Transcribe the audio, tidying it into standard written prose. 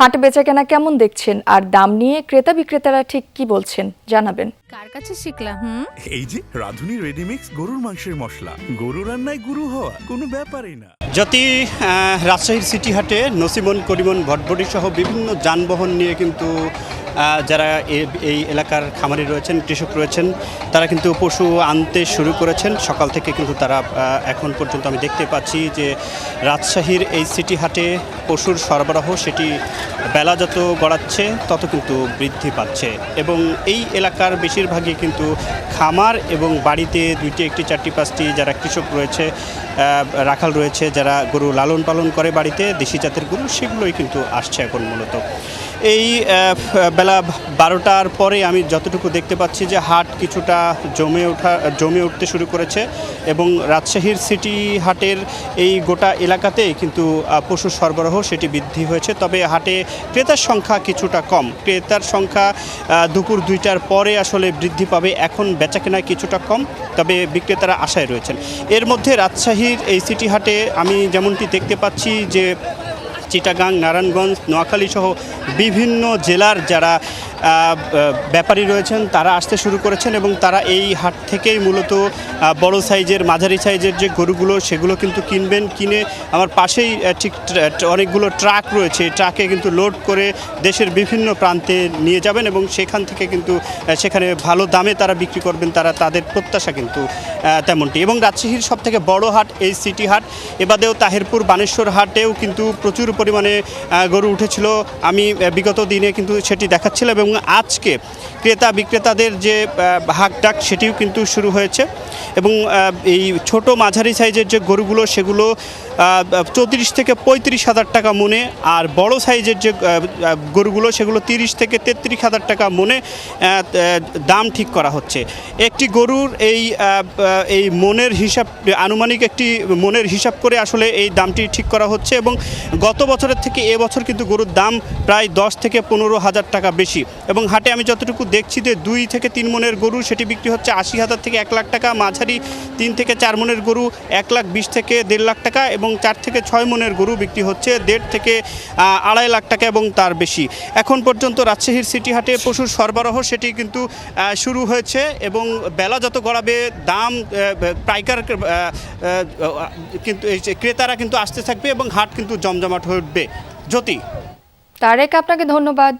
হাট বেচাকেনা কেমন দেখছেন আর দাম নিয়ে ক্রেতা বিক্রেতারা ঠিক কি বলছেন জানাবেন। কার কাছে শিখলা? এই যে রাধুনী রেডিমিক্স গরুর মাংসের মশলা, গরু রান্নায় গুরু হওয়া কোনো ব্যাপারই না। যদি রাজশাহীর সিটি হাটে নসিমন করিমন ভটভটি সহ বিভিন্ন যানবাহন নিয়ে কিন্তু যারা এই এলাকার খামারি রয়েছেন, কৃষক রয়েছেন, তারা কিন্তু পশু আনতে শুরু করেছেন সকাল থেকে। কিন্তু তারা এখন পর্যন্ত আমি দেখতে পাচ্ছি যে রাজশাহীর এই সিটি হাটে পশুর সরবরাহ সেটি বেলা যত গড়াচ্ছে তত কিন্তু বৃদ্ধি পাচ্ছে এবং এই এলাকার বেশিরভাগই কিন্তু খামার এবং বাড়িতে দুইটি, একটি, চারটি, পাঁচটি যারা কৃষক রয়েছে, রাখাল রয়েছে, যারা গরু লালন পালন করে বাড়িতে দেশি জাতের গরু, সেগুলোই কিন্তু আসছে এখন মূলত। এই বেলা 12টার পরে আমি যতটুকু দেখতে পাচ্ছি যে হাট কিছুটা জমে উঠতে শুরু করেছে এবং রাজশাহীর সিটি হাটের এই গোটা এলাকাতেই কিন্তু পশু সরবরাহ সেটি বৃদ্ধি হয়েছে। তবে হাটে ক্রেতার সংখ্যা কিছুটা কম। ক্রেতার সংখ্যা দুপুর 2টার পরে আসলে বৃদ্ধি পাবে, এখন বেচাকেনায় কিছুটা কম, তবে বিক্রেতারা আশায় রয়েছেন। এর মধ্যে রাজশাহীর এই সিটি হাটে আমি যেমনটি দেখতে পাচ্ছি যে চিটাগাং, নারায়ণগঞ্জ, নোয়াখালী সহ বিভিন্ন জেলার যারা ব্যাপারী রয়েছেন তারা আসতে শুরু করেছেন এবং তারা এই হাট থেকেই মূলত বড় সাইজের, মাঝারি সাইজের যে গরুগুলো সেগুলো কিন্তু কিনবেন। কিনে আমার পাশেই ঠিক অনেকগুলো ট্রাক রয়েছে, ট্রাকে কিন্তু লোড করে দেশের বিভিন্ন প্রান্তে নিয়ে যাবেন এবং সেখান থেকে কিন্তু সেখানে ভালো দামে তারা বিক্রি করবেন, তাদের প্রত্যাশা কিন্তু তেমনটি। এবং রাজশাহীর সবথেকে বড় হাট এই সিটি হাট। এবাদেও তাহেরপুর, বানেশ্বর হাটেও কিন্তু প্রচুর পরিমাণে গরু উঠেছিল, আমি বিগত দিনে কিন্তু সেটি দেখাচ্ছিলাম। এবং আজকে ক্রেতা বিক্রেতাদের যে হাঁকডাক সেটিও কিন্তু শুরু হয়েছে এবং এই ছোট মাঝারি সাইজের যে গরুগুলো সেগুলো 34 থেকে 35 হাজার টাকা মনে, আর বড় সাইজের যে গরুগুলো সেগুলো 30 থেকে 33 হাজার টাকা মনে দাম ঠিক করা হচ্ছে। একটি গরুর এই মনের হিসাব, আনুমানিক একটি মনের হিসাব করে আসলে এই দামটি ঠিক করা হচ্ছে এবং গত বছরের থেকে এবছর কিন্তু গরুর দাম প্রায় 10 থেকে 15 হাজার টাকা বেশি। এবং হাটে আমি যতটুকু দেখছি যে 2 থেকে 3 মনের গরু সেটি বিক্রি হচ্ছে 80,000 থেকে 1 লাখ টাকা, মাঝারি 3 থেকে 4 মনের গরু 1,20,000 থেকে 1.5 লাখ টাকা এবং 4 থেকে 6 মনের গরু বিক্রি হচ্ছে 1.5 থেকে 2.5 লাখ টাকা এবং তার বেশি। এখন পর্যন্ত রাজশাহীর সিটি হাটে পশুর সরবরাহ সেটি কিন্তু শুরু হয়েছে এবং বেলা যত গড়াবে দাম পাইকার কিন্তু ক্রেতারা কিন্তু আসতে থাকবে এবং হাট কিন্তু জমজমাট হয়ে উঠবে। জ্যোতি। তারেক, আপনাকে ধন্যবাদ।